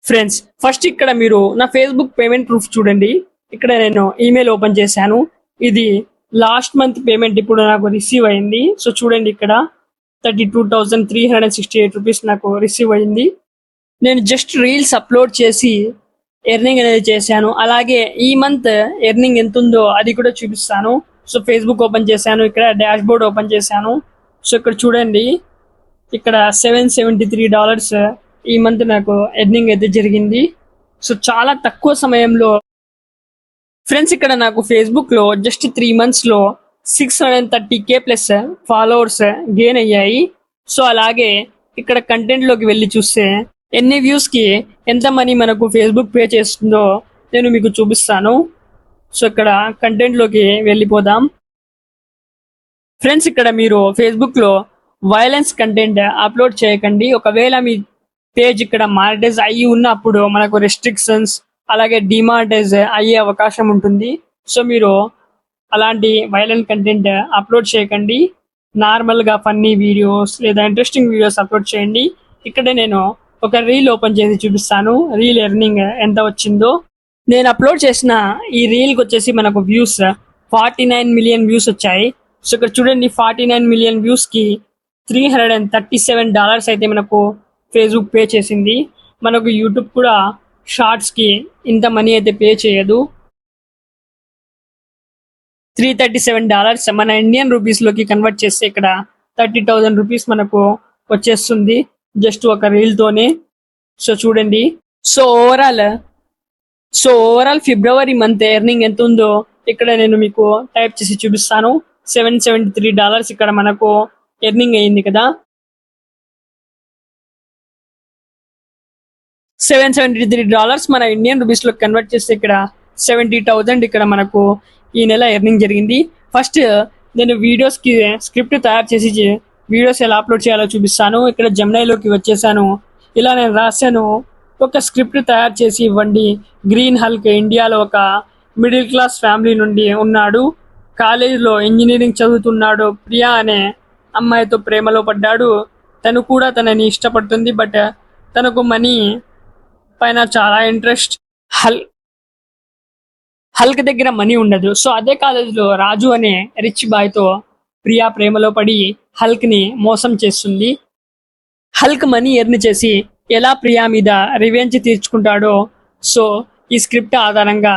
Friends first ఇక్కడ మీరు నా ఫేస్బుక్ పేమెంట్ ప్రూఫ్ చూడండి. ఇక్కడ నేను ఈమెయిల్ ఓపెన్ చేశాను. ఇది లాస్ట్ మంత్ పేమెంట్ ఇప్పుడు నాకు రిసీవ్ అయింది. సో చూడండి ఇక్కడ 32,368 రూపీస్ నాకు రిసీవ్ అయింది. నేను జస్ట్ రీల్స్ అప్లోడ్ చేసి ఎర్నింగ్ అనేది చేశాను. అలాగే ఈ మంత్ ఎర్నింగ్ ఎంత ఉందో అది కూడా చూపిస్తాను. సో ఫేస్బుక్ ఓపెన్ చేశాను, ఇక్కడ డాష్ బోర్డ్ ఓపెన్ చేశాను. సో ఇక్కడ చూడండి, ఇక్కడ $773 ఈ మంత్ నాకు ఎర్నింగ్ అయితే జరిగింది. సో చాలా తక్కువ సమయంలో ఫ్రెండ్స్ ఇక్కడ నాకు ఫేస్బుక్ లో జస్ట్ 3 months లో 630K ప్లస్ ఫాలోవర్స్ గెయిన్ అయ్యాయి. సో అలాగే ఇక్కడ కంటెంట్ లోకి వెళ్ళి చూస్తే ఎన్ని వ్యూస్ కి ఎంత మనీ మనకు ఫేస్బుక్ పే చేస్తుందో నేను మీకు చూపిస్తాను. సో ఇక్కడ కంటెంట్ లోకి వెళ్ళిపోదాం. ఫ్రెండ్స్ ఇక్కడ మీరు ఫేస్బుక్ లో వైలెన్స్ కంటెంట్ అప్లోడ్ చేయకండి. ఒకవేళ మీ పేజ్ ఇక్కడ మానిటైజ్ అయ్యి ఉన్నప్పుడు మనకు రెస్ట్రిక్షన్స్ అలాగే డిమానిటైజ్ అయ్యే అవకాశం ఉంటుంది. సో మీరు అలాంటి వైలెంట్ కంటెంట్ అప్లోడ్ చేయకండి. నార్మల్ గా ఫన్నీ వీడియోస్ లేదా ఇంట్రెస్టింగ్ వీడియోస్ అప్లోడ్ చేయండి. ఇక్కడ నేను ఒక రీల్ ఓపెన్ చేసి చూపిస్తాను రీల్ ఎర్నింగ్ ఎంత వచ్చిందో. నేను అప్లోడ్ చేసిన ఈ రీల్ కి వచ్చేసి మనకు వ్యూస్ 49 మిలియన్ వ్యూస్ వచ్చాయి. సో ఇక్కడ చూడండి, 49 మిలియన్ వ్యూస్ కి $337 అయితే మనకు ఫేస్బుక్ పే చేసింది. మనకు యూట్యూబ్ కూడా షార్ట్స్ కి ఇంత మనీ అయితే పే చేయదు. $337 మన ఇండియన్ రూపీస్ లోకి కన్వర్ట్ చేస్తే ఇక్కడ 30,000 రూపీస్ మనకు వచ్చేస్తుంది జస్ట్ ఒక రీల్ తోనే. సో చూడండి, సో ఓవరాల్ ఫిబ్రవరి మంత్ ఎర్నింగ్ ఎంత ఉందో ఇక్కడ నేను మీకు టైప్ చేసి చూపిస్తాను. $773 ఇక్కడ మనకు ఎర్నింగ్ అయింది కదా. $773 మన ఇండియన్ రూపీస్ లో కన్వర్ట్ చేస్తే ఇక్కడ 70,000 ఇక్కడ మనకు ఈ నెల ఎర్నింగ్ జరిగింది. ఫస్ట్ నేను వీడియోస్ కి స్క్రిప్ట్ తయారు చేసి వీడియోస్ ఎలా అప్లోడ్ చేయాలో చూపిస్తాను. ఇక్కడ జెమినైలోకి వచ్చేసాను. ఇలా నేను రాశాను, ఒక స్క్రిప్ట్ తయారు చేసి ఇవ్వండి. గ్రీన్ హల్క్ ఇండియాలో ఒక మిడిల్ క్లాస్ ఫ్యామిలీ నుండి ఉన్నాడు. కాలేజీలో ఇంజనీరింగ్ చదువుతున్నాడు. ప్రియా అనే అమ్మాయితో ప్రేమలో పడ్డాడు. తను కూడా తనని ఇష్టపడుతుంది, బట్ తనకు మనీ పైన చాలా ఇంట్రెస్ట్. హల్క్ దగ్గర మనీ ఉండదు. సో అదే కాలేజీలో రాజు అనే రిచ్ బాయ్ తో ప్రియా ప్రేమలో పడి హల్క్ ని మోసం చేస్తుంది. హల్క్ మనీ ఎర్న్ చేసి ఎలా ప్రియా మీద రివెంజ్ తీర్చుకుంటాడో, సో ఈ స్క్రిప్ట్ ఆధారంగా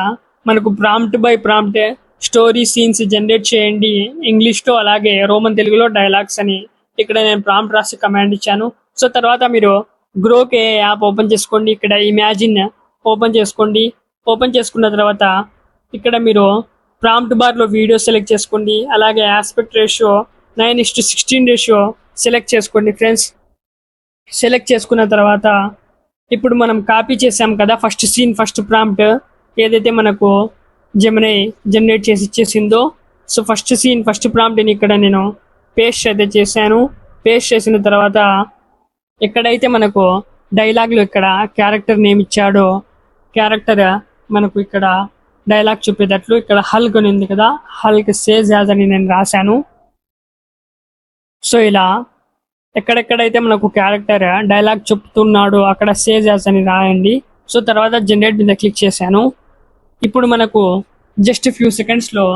మనకు prompt by prompt story scenes generate చేయండి ఇంగ్లీష్ లో అలాగే రోమన్ తెలుగులో డైలాగ్స్ అని ఇక్కడ నేను ప్రాంప్ట్ రాసి కమాండ్ ఇచ్చాను. సో తర్వాత మీరు గ్రోకే యాప్ ఓపెన్ చేసుకోండి. ఇక్కడ ఇమాజిన్ ఓపెన్ చేసుకోండి. ఓపెన్ చేసుకున్న తర్వాత ఇక్కడ మీరు ప్రాంప్ట్ బార్ లో వీడియో సెలెక్ట్ చేసుకోండి. అలాగే ఆస్పెక్ట్ రేషియో 9:16 రేషియో సెలెక్ట్ చేసుకోండి. ఫ్రెండ్స్ సెలెక్ట్ చేసుకున్న తర్వాత ఇప్పుడు మనం కాపీ చేసాం కదా ఫస్ట్ సీన్ ఫస్ట్ ప్రాంప్ట్ ఏదైతే మనకు జెమినై జనరేట్ చేసి ఇచ్చేసిందో, సో ఫస్ట్ సీన్ ఫస్ట్ ప్రాంప్ట్ని ఇక్కడ నేను పేస్ట్ అయితే చేశాను. పేస్ట్ చేసిన తర్వాత ఎక్కడైతే మనకు డైలాగ్లో ఇక్కడ క్యారెక్టర్ నేమ్ ఇచ్చాడో క్యారెక్టర్ మనకు ఇక్కడ డైలాగ్ చెప్పేటట్లు ఇక్కడ హల్క్ అని ఉంది కదా, హల్క్ సేజ్ యాజ్ అని నేను రాశాను. సో ఇలా ఎక్కడెక్కడైతే మనకు క్యారెక్టర్ డైలాగ్ చెప్తున్నాడో అక్కడ సేజ్ యాజ్ అని రాయండి. సో తర్వాత జనరేట్ మీద క్లిక్ చేశాను. ఇప్పుడు మనకు జస్ట్ ఫ్యూ సెకండ్స్లో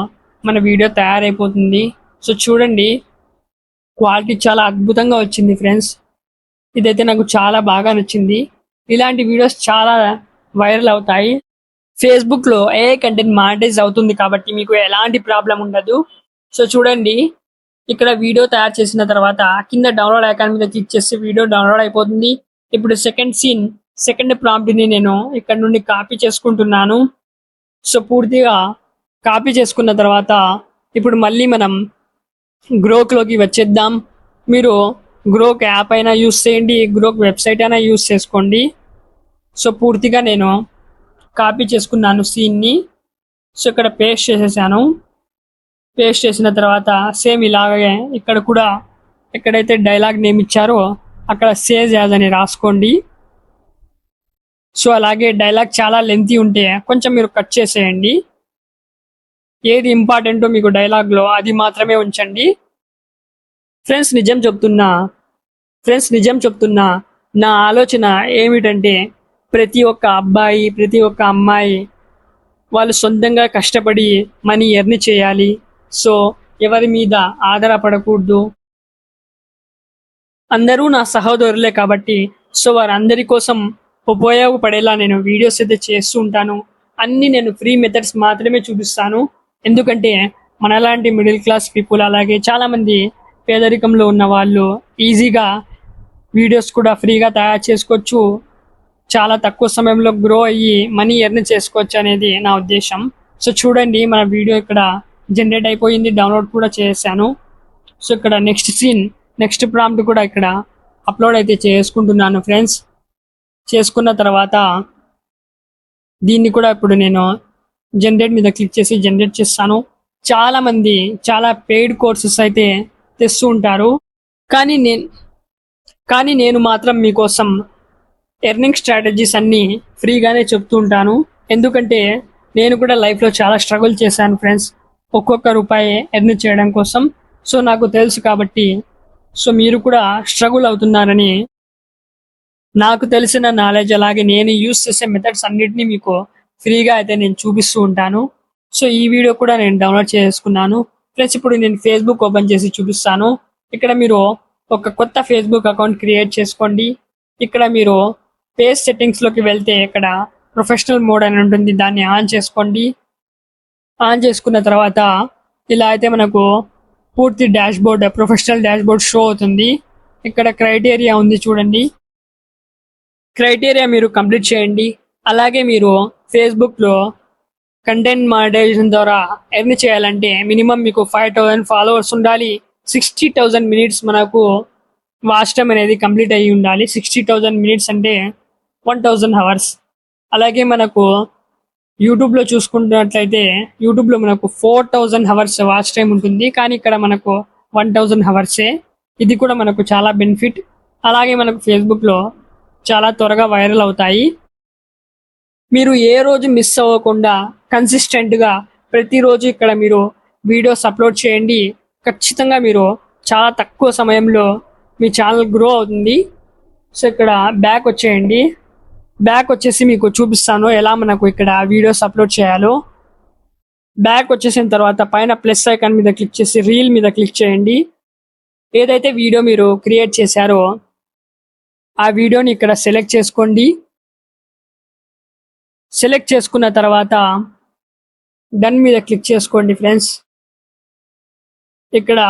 మన వీడియో తయారైపోతుంది. సో చూడండి, క్వాలిటీ చాలా అద్భుతంగా వచ్చింది ఫ్రెండ్స్. ఇదైతే నాకు చాలా బాగా నచ్చింది. ఇలాంటి వీడియోస్ చాలా వైరల్ అవుతాయి. ఫేస్బుక్ లో ఏ కంటెంట్ మానిటైజ్ అవుతుంది కాబట్టి మీకు ఎలాంటి ప్రాబ్లం ఉండదు. సో చూడండి, ఇక్కడ వీడియో తయారు చేసిన తర్వాత కింద డౌన్లోడ్ ఐకాన్ మీద క్లిక్ చేసి వీడియో డౌన్లోడ్ అయిపోతుంది. ఇప్పుడు సెకండ్ సీన్ సెకండ్ ప్రాంప్ట్ ని నేను ఇక్కడ నుండి కాపీ చేసుకుంటున్నాను. సో పూర్తిగా కాపీ చేసుకున్న తర్వాత ఇప్పుడు మళ్ళీ మనం గ్రోక్ లోకి వచ్చేద్దాం. మీరు గ్రోక్ యాప్ అయినా యూస్ చేయండి, గ్రోక్ వెబ్సైట్ అయినా యూస్ చేసుకోండి. సో పూర్తిగా నేను కాపీ చేసుకున్నాను సీన్ని. సో ఇక్కడ పేస్ట్ చేసేసాను. పేస్ట్ చేసిన తర్వాత సేమ్ ఇలాగే ఇక్కడ కూడా ఎక్కడైతే డైలాగ్ నేమ్ ఇచ్చారో అక్కడ సేజ్ యాజ్ అని రాసుకోండి. సో అలాగే డైలాగ్ చాలా లెంతీ ఉంటే కొంచెం మీరు కట్ చేసేయండి. ఏది ఇంపార్టెంటో మీకు డైలాగ్లో అది మాత్రమే ఉంచండి. ఫ్రెండ్స్ నిజం చెప్తున్నా నా ఆలోచన ఏమిటంటే ప్రతి ఒక్క అబ్బాయి, ప్రతి ఒక్క అమ్మాయి వాళ్ళు సొంతంగా కష్టపడి మనీ ఎర్న్ చేయాలి. సో ఎవరి మీద ఆధారపడకూడదు. అందరూ నా సహోదరులే కాబట్టి సో వారందరి కోసం ఉపయోగపడేలా నేను వీడియోస్ అయితే చేస్తూ ఉంటాను. అన్ని నేను ఫ్రీ మెథడ్స్ మాత్రమే చూపిస్తాను. ఎందుకంటే మనలాంటి మిడిల్ క్లాస్ పీపుల్, అలాగే చాలామంది పేదరికంలో ఉన్న వాళ్ళు ఈజీగా వీడియోస్ కూడా ఫ్రీగా తయారు చేసుకోవచ్చు. చాలా తక్కువ సమయంలో గ్రో అయ్యి మనీ ఎర్న్ చేసుకోవచ్చు అనేది నా ఉద్దేశం. సో చూడండి, మన వీడియో ఇక్కడ జనరేట్ అయిపోయింది, డౌన్లోడ్ కూడా చేశాను. సో ఇక్కడ నెక్స్ట్ సీన్, నెక్స్ట్ ప్రాంప్ట్ కూడా ఇక్కడ అప్లోడ్ అయితే చేసుకుంటున్నాను ఫ్రెండ్స్. చేసుకున్న తర్వాత దీన్ని కూడా ఇప్పుడు నేను జనరేట్ మీద క్లిక్ చేసి జనరేట్ చేస్తాను. చాలా మంది చాలా పెయిడ్ కోర్సెస్ అయితే తెస్తూ ఉంటారు, కానీ నేను మాత్రం మీకోసం ఎర్నింగ్ స్ట్రాటజీస్ అన్నీ ఫ్రీగానే చెప్తూ ఉంటాను. ఎందుకంటే నేను కూడా లైఫ్లో చాలా స్ట్రగుల్ చేశాను ఫ్రెండ్స్, ఒక్కొక్క రూపాయి ఎర్న్ చేయడం కోసం. సో నాకు తెలుసు కాబట్టి, సో మీరు కూడా స్ట్రగుల్ అవుతున్నారని నాకు తెలిసిన నాలెడ్జ్ అలాగే నేను యూస్ చేసే మెథడ్స్ అన్నిటినీ మీకు ఫ్రీగా అయితే నేను చూపిస్తూ ఉంటాను. సో ఈ వీడియో కూడా నేను డౌన్లోడ్ చేసుకున్నాను ఫ్రెండ్స్. ఇప్పుడు నేను ఫేస్బుక్ ఓపెన్ చేసి చూపిస్తాను. ఇక్కడ మీరు ఒక కొత్త ఫేస్బుక్ అకౌంట్ క్రియేట్ చేసుకోండి. ఇక్కడ మీరు పేజ్ సెట్టింగ్స్లోకి వెళ్తే ఇక్కడ ప్రొఫెషనల్ మోడ్ అని ఉంటుంది, దాన్ని ఆన్ చేసుకోండి. ఆన్ చేసుకున్న తర్వాత ఇలా అయితే మనకు పూర్తి డాష్బోర్డ్, ప్రొఫెషనల్ డాష్బోర్డ్ షో అవుతుంది. ఇక్కడ క్రైటీరియా ఉంది చూడండి, క్రైటీరియా మీరు కంప్లీట్ చేయండి. అలాగే మీరు ఫేస్బుక్లో కంటెంట్ మానిటైజేషన్ ద్వారా ఎర్న్ చేయాలంటే మినిమం మీకు 5,000 ఫాలోవర్స్ ఉండాలి. 60,000 మినిట్స్ మనకు వాచ్ టైం అనేది కంప్లీట్ అయ్యి ఉండాలి. 60,000 మినిట్స్ అంటే 1,000 అవర్స్. అలాగే మనకు యూట్యూబ్లో చూసుకున్నట్లయితే యూట్యూబ్లో మనకు 4,000 అవర్స్ వాచ్ టైం ఉంటుంది, కానీ ఇక్కడ మనకు 1,000 అవర్సే. ఇది కూడా మనకు చాలా బెనిఫిట్. అలాగే మనకు ఫేస్బుక్లో చాలా త్వరగా వైరల్ అవుతాయి. మీరు ఏ రోజు మిస్ అవ్వకుండా కన్సిస్టెంట్గా ప్రతిరోజు ఇక్కడ మీరు వీడియోస్ అప్లోడ్ చేయండి. ఖచ్చితంగా మీరు చాలా తక్కువ సమయంలో మీ ఛానల్ గ్రో అవుతుంది. సో ఇక్కడ బ్యాక్ వచ్చేయండి. బ్యాక్ వచ్చేసి మీకు చూపిస్తాను ఎలా మనకు ఇక్కడ వీడియోస్ అప్లోడ్ చేయాలో. బ్యాక్ వచ్చేసిన తర్వాత పైన ప్లస్ ఐకాన్ మీద క్లిక్ చేసి రీల్ మీద క్లిక్ చేయండి. ఏదైతే వీడియో మీరు క్రియేట్ చేశారో ఆ వీడియోని ఇక్కడ సెలెక్ట్ చేసుకోండి. సెలెక్ట్ చేసుకున్న తర్వాత డన్ మీద క్లిక్ చేసుకోండి ఫ్రెండ్స్. ఇక్కడ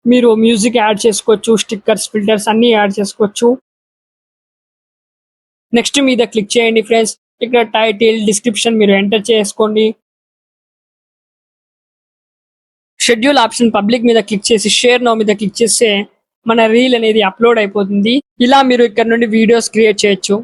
మీరు మ్యూజిక్ యాడ్ చేసుకోవచ్చు, స్టిక్కర్స్, ఫిల్టర్స్ అన్నీ యాడ్ చేసుకోవచ్చు. నెక్స్ట్ మీద క్లిక్ చేయండి ఫ్రెండ్స్. ఇక్కడ టైటిల్, డిస్క్రిప్షన్ మీరు ఎంటర్ చేసుకోండి. షెడ్యూల్ ఆప్షన్ పబ్లిక్ మీద క్లిక్ చేసి షేర్ నౌ మీద క్లిక్ చేస్తే మన రీల్ అనేది అప్లోడ్ అయిపోతుంది. ఇలా మీరు ఇక్కడ నుండి వీడియోస్ క్రియేట్ చేయొచ్చు.